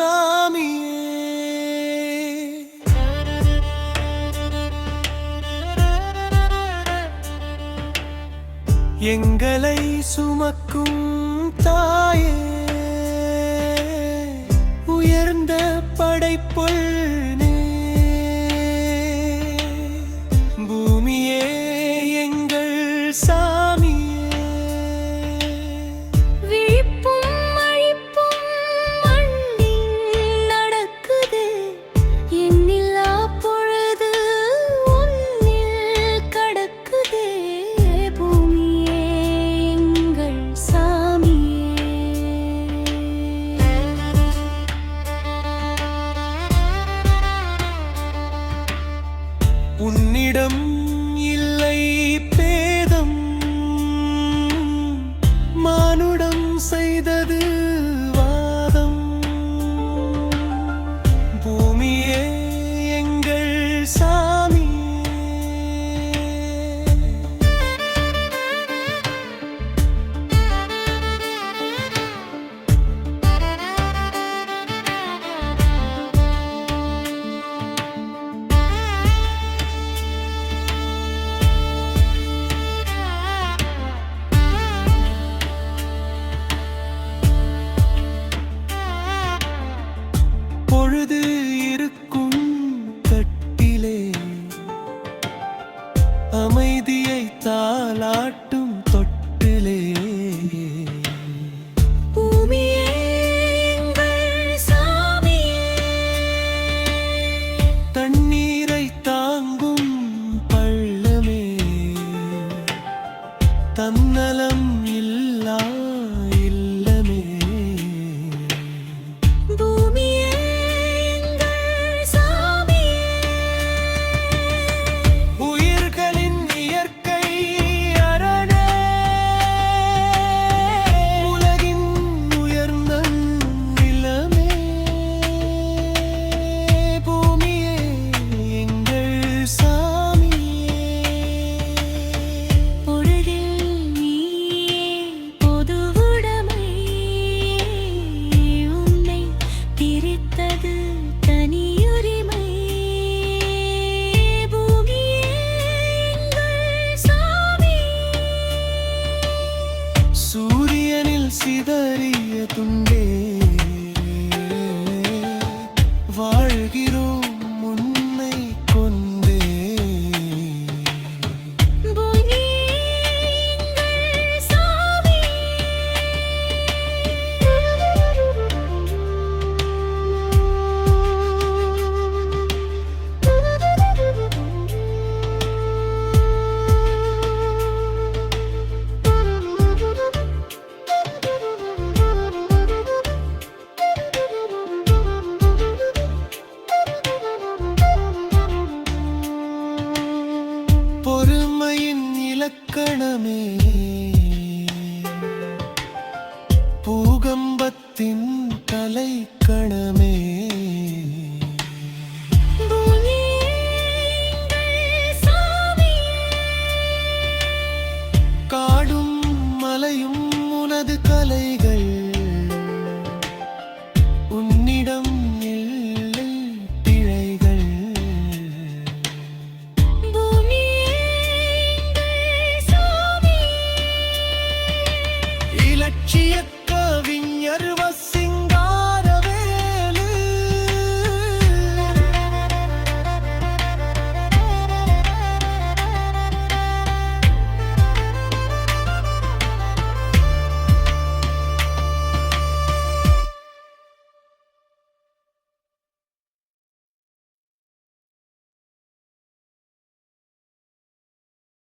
சாமியே. எங்களை சுமக்கும் தாயே, உயர்ந்த படைப்பொன்னே, பூமியே எங்கள் சாமியே. விழிப்பும் அழிப்பும் மண்ணில் நடக்குது, எண்ணில்லா பொழுது உன்னில் கடக்குது, பூமியே எங்கள் சாமியே. உன்னிடம் இல்லை பேதம், மானுடம் செய்தது வாதம், பூமியே எங்கள் சாமியே. பொழுது இருக்கும் கட்டிலே அமைதியை தாலாட்டும் தொட்டிலே, பூமியே எங்கள் சாமியே. தண்ணீரை தாங்கும் பள்ளமே, தன்னலம் இல்லா இல்லமே, பூமியே எங்கள் சாமியே. உயிர்களின் இயற்கை அரணே, உலகின் உயர்ந்த நிலமே, பூமியே எங்கள் சாமியே. பொழுதில் நீயே பொதுவுடைமை, உன்னை பிரித்தது தனியுரிமை, பூமியே எங்கள் சாமியே. சூரியனில் சிதறிய துண்டே, வாழ்கிறோம் உன்னை கொண்டே, பூமியே எங்கள் சாமியே. பொறுமையின் இலக்கணமே, பூகம்பத்தின் கலைக்கணமே,